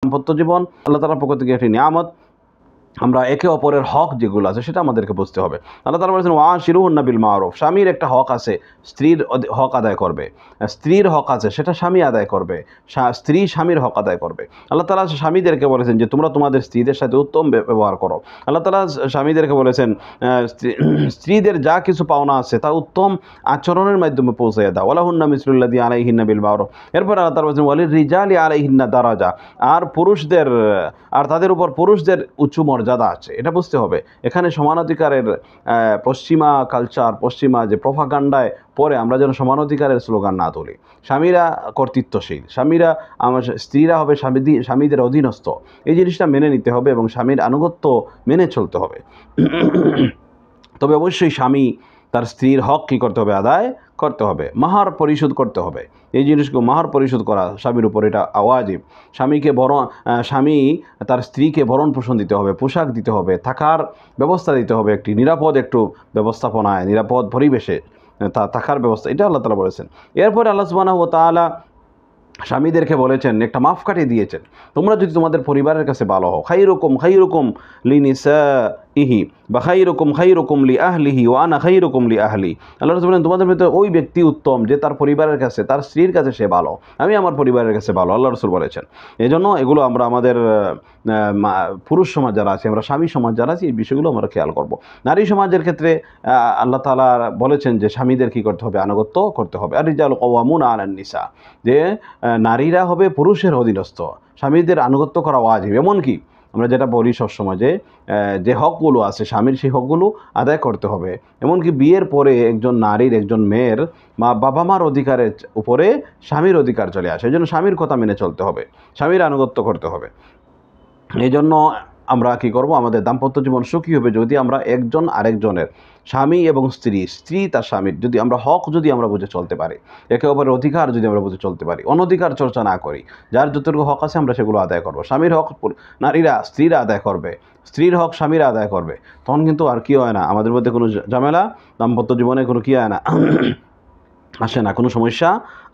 দাম্পত্য জীবন আল্লাহ তাআলার পক্ষ থেকে একটি নিয়ামত। আমরা একে অপরের হক যেগুলো আছে সেটা আমাদেরকে বুঝতে হবে। আল্লাহ তাআলা বলেছেন ওয়াশিরুহুন্না বিল মারুফ, স্বামীর একটা হক আছে, স্ত্রীর হক আদায় করবে। স্ত্রীর হক আছে সেটা স্বামী আদায় করবে, স্ত্রী স্বামীর হক আদায় করবে। আল্লাহ তাআলা স্বামীদেরকে বলেছেন যে তোমরা তোমাদের স্ত্রীদের সাথে উত্তম ব্যবহার করো। আল্লাহ তাআলা স্বামীদেরকে বলেছেন স্ত্রীদের যা কিছু পাওনা আছে তা উত্তম আচরণের মাধ্যমে পৌঁছে দাও। ওয়ালাহুন্না মিসলুল্লাযী আলাইহিন্না বিল মারুফ। এরপর আল্লাহ তাআলা বলেছেন ওয়ালির রিজালি আলাইহিন্না দারাজা, আর তাদের উপর পুরুষদের উচ্চ মর্যাদা আছে। এটা বুঝতে হবে। এখানে সমানাধিকারের পশ্চিমা কালচার, পশ্চিমা যে প্রোপাগান্ডায় পরে আমরা যেন সমানাধিকারের স্লোগান না তুলি। স্বামীরা কর্তৃত্বশীল, স্ত্রীরা হবে স্বামীদের অধীনস্থ, এই জিনিসটা মেনে নিতে হবে এবং স্বামীর আনুগত্য মেনে চলতে হবে। তবে অবশ্যই স্বামী তার স্ত্রীর হক কী করতে হবে? আদায় করতে হবে, মাহার পরিশোধ করতে হবে। এই জিনিসগুলো মাহার পরিশোধ করা স্বামীর উপর এটা ওয়াজিব। স্বামী তার স্ত্রীকে ভরণ পোষণ দিতে হবে, পোশাক দিতে হবে, থাকার ব্যবস্থা দিতে হবে, একটি নিরাপদ ব্যবস্থাপনায়, নিরাপদ পরিবেশে থাকার ব্যবস্থা, এটা আল্লাহ তাআলা বলেছেন। এরপরে আল্লাহ সুবহানাহু ওয়া তাআলা স্বামীদেরকে বলেছেন, একটা মাপকাঠি দিয়েছেন, তোমরা যদি তোমাদের পরিবারের কাছে ভালো হও, খাইরুকুম লিনিসাইহি বা খাইরুকুম লিআহলিহি ওয়া আনা খাইরুকুম লিআহলি। আল্লাহ রাসূল বলেন তোমাদের ভিতরে ওই ব্যক্তি উত্তম যে তার পরিবারের কাছে, তার স্ত্রীর কাছে সে ভালো, আমি আমার পরিবারের কাছে ভালো, আল্লাহ রাসূল বলেছেন। এজন্য এগুলো আমরা আমাদের পুরুষ সমাজ যারা আছে, আমরা স্বামী সমাজ যারা আছি, এই বিষয়গুলো আমরা খেয়াল করব। নারী সমাজের ক্ষেত্রে আল্লাহ তাআলা বলেছেন যে স্বামীদের কী করতে হবে? আনুগত্য করতে হবে। আর রিজালু কাওয়ামুনা আলান নিসা, যে নারীরা হবে পুরুষের অধীনস্থ, স্বামীদের আনুগত্য করা ওয়াজিব। এমনকি আমরা যেটা বলি সবসময় যে হকগুলো আছে স্বামীর, সেই হকগুলো আদায় করতে হবে। এমনকি বিয়ের পরে একজন নারীর, একজন মেয়ের বাবা মার অধিকারের উপরে স্বামীর অধিকার চলে আসে। এই জন্য স্বামীর কথা মেনে চলতে হবে, স্বামীর আনুগত্য করতে হবে। এই জন্য আমরা কী করব? আমাদের দাম্পত্য জীবন সুখী হবে যদি আমরা একজন আরেকজনের, স্বামী এবং স্ত্রী তার স্বামীর, যদি আমরা হক আমরা বুঝে চলতে পারি, একে অপরের অধিকার যদি আমরা বুঝে চলতে পারি, অনধিকার চর্চা না করি, যার যতটুকু হক আছে আমরা সেগুলো আদায় করব। স্বামীর হক স্ত্রীরা আদায় করবে, স্ত্রীর হক স্বামীরা আদায় করবে, তখন কিন্তু আর কি হয় না, আমাদের মধ্যে কোনো ঝামেলা, দাম্পত্য জীবনে কোনো কি হয় না, আসে না, কোনো সমস্যা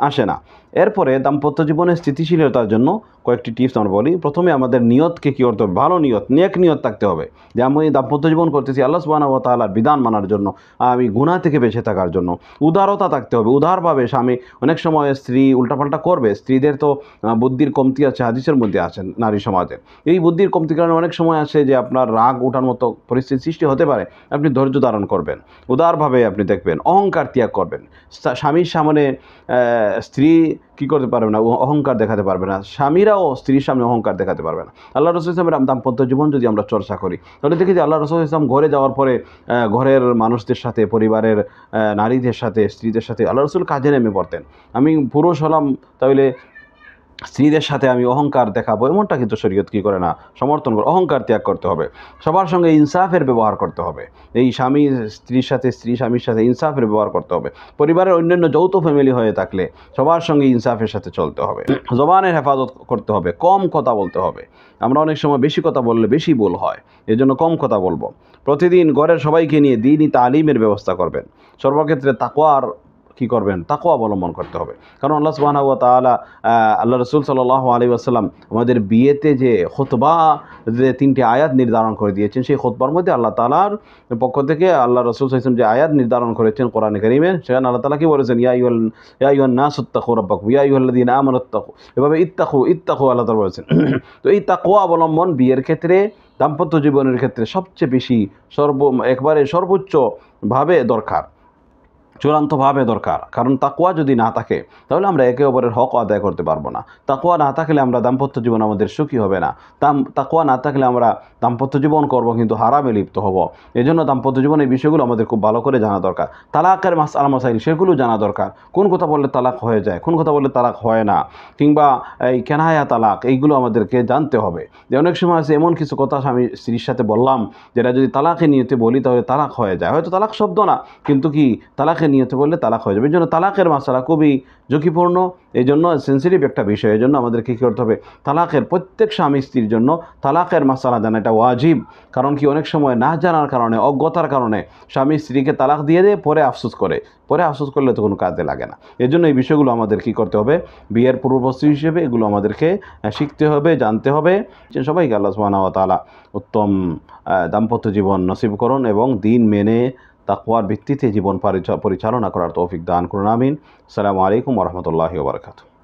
আসে না। এরপরে দাম্পত্য জীবনের স্থিতিশীলতার জন্য কয়েকটি টিপস আমরা বলি। প্রথমে আমাদের নিয়তকে কী করতে হবে? ভালো নিয়ত, নেক নিয়ত থাকতে হবে যে আমি দাম্পত্য জীবন করতেছি আল্লাহ সুবহানাহু ওয়া তাআলার বিধান মানার জন্য, আমি গুনাহ থেকে বেঁচে থাকার জন্য। উদারতা থাকতে হবে, উদারভাবে স্বামী, অনেক সময় স্ত্রী উল্টাপাল্টা করবে, স্ত্রীদের তো বুদ্ধির কমতি আছে, হাদিসের মধ্যে আছেন নারী সমাজের। এই বুদ্ধির কমতির কারণে অনেক সময় আসে যে আপনার রাগ ওঠার মতো পরিস্থিতি সৃষ্টি হতে পারে। আপনি ধৈর্য ধারণ করবেন, উদারভাবে আপনি দেখবেন, অহংকার ত্যাগ করবেন। স্বামীর সামনে স্ত্রী কী করতে পারবে না? অহংকার দেখাতে পারবে না। স্বামীরাও স্ত্রীর সামনে অহংকার দেখাতে পারবে না। আল্লাহ রাসূল ইসলামের দাম্পত্য জীবন যদি আমরা চর্চা করি, তাহলে দেখি যে আল্লাহ রাসূল ইসলাম ঘরে যাওয়ার পরে ঘরের মানুষদের সাথে, পরিবারের নারীদের সাথে, স্ত্রীদের সাথে আল্লাহ রাসূল কাজে নেমে পড়তেন। আমি পুরুষ হলাম, তাহলে স্ত্রীদের সাথে আমি অহংকার দেখাবো, এমনটা কিন্তু শরীয়ত কী করে না, সমর্থন করে। অহংকার ত্যাগ করতে হবে, সবার সঙ্গে ইনসাফের ব্যবহার করতে হবে। এই স্বামী স্ত্রীর সাথে, স্ত্রী স্বামীর সাথে ইনসাফের ব্যবহার করতে হবে। পরিবারের অন্যান্য যৌথ ফ্যামিলি হয়ে থাকলে সবার সঙ্গে ইনসাফের সাথে চলতে হবে। জবানের হেফাজত করতে হবে, কম কথা বলতে হবে। আমরা অনেক সময় বেশি কথা বললে বেশি ভুল হয়, এজন্য কম কথা বলবো। প্রতিদিন ঘরের সবাইকে নিয়ে দ্বীনি তালিমের ব্যবস্থা করবেন। সর্বক্ষেত্রে তাকওয়ার কী করবেন? তাকওয়া অবলম্বন করতে হবে। কারণ আল্লাহ সুবহানাহু ওয়া তাআলা, আল্লাহ রাসূল সাল্লাল্লাহু আলাইহি ওয়াসাল্লাম আমাদের বিয়েতে যে খুতবা, যে 3টি আয়াত নির্ধারণ করে দিয়েছেন, সেই খুতবার মধ্যে আল্লাহ তাআলার পক্ষ থেকে আল্লাহ রাসূল সাল্লাল্লাহু আলাইহি ওয়াসাল্লাম যে আয়াত নির্ধারণ করেছেন কোরআনে কারীমে, সেখানে আল্লাহ তাআলা কি বলেছেন? ইয়া আইয়ুহান নাসুত্তাকু রাব্বাকুম ইয়া আইয়ুহাল্লাযীনা আমানুত্তাকু, এভাবে ইত্তাকু আল্লাহ তাআলা বলেছেন। তো এই তাকওয়া অবলম্বন বিয়ের ক্ষেত্রে, দাম্পত্য জীবনের ক্ষেত্রে সবচেয়ে বেশি একবারে সর্বোচ্চভাবে দরকার, চূড়ান্তভাবে দরকার। কারণ তাকওয়া যদি না থাকে তাহলে আমরা একে অপরের হক আদায় করতে পারবো না। তাকওয়া না থাকলে আমরা দাম্পত্য জীবন আমাদের সুখী হবে না। তাকওয়া না থাকলে আমরা দাম্পত্য জীবন করব কিন্তু হারামে লিপ্ত হব। এজন্য দাম্পত্য জীবনের বিষয়গুলো আমাদের খুব ভালো করে জানা দরকার। তালাকের মাসআলা মাসাইল সেগুলো জানা দরকার। কোন কথা বললে তালাক হয়ে যায়, কোন কথা বললে তালাক হয় না, কিংবা এই কেনায়া তালাক, এইগুলো আমাদেরকে জানতে হবে। যে অনেক সময় আছে এমন কিছু কথা আমি স্ত্রীর সাথে বললাম যেটা যদি তালাকে নিয়েতে বলি তাহলে তালাক হয়ে যায়। হয়তো তালাক শব্দ না, কিন্তু কি তালাকের তালাকের নিয়তে বললে তালাক হয়ে যাবে। এই জন্য তালাকের মাসালা খুবই ঝুঁকিপূর্ণ, এই জন্য সেন্সিটিভ একটা বিষয়। এই জন্য আমাদেরকে কী করতে হবে, তালাকের প্রত্যেক স্বামী স্ত্রীর জন্য তালাকের মাসালা জানা এটা ওয়াজিব। কারণ কি অনেক সময় না জানার কারণে, অজ্ঞতার কারণে স্বামী স্ত্রীকে তালাক দিয়ে দেয়, পরে আফসোস করে, পরে আফসোস করলে তো কোনো কাজে লাগে না। এই জন্য এই বিষয়গুলো আমাদের কী করতে হবে, বিয়ের পূর্ববর্তী হিসেবে এগুলো আমাদেরকে শিখতে হবে, জানতে হবে। সবাইকে আল্লাহ সুবহানাহু ওয়া তাআলা উত্তম দাম্পত্য জীবন নসিব করুন এবং দিন মেনে তাকওয়ার ভিত্তিতে জীবন পরিচালনা করার তৌফিক দান করুন। আমিন। আসসালামু আলাইকুম ওয়া রাহমাতুল্লাহি ওয়া বারাকাতুহু।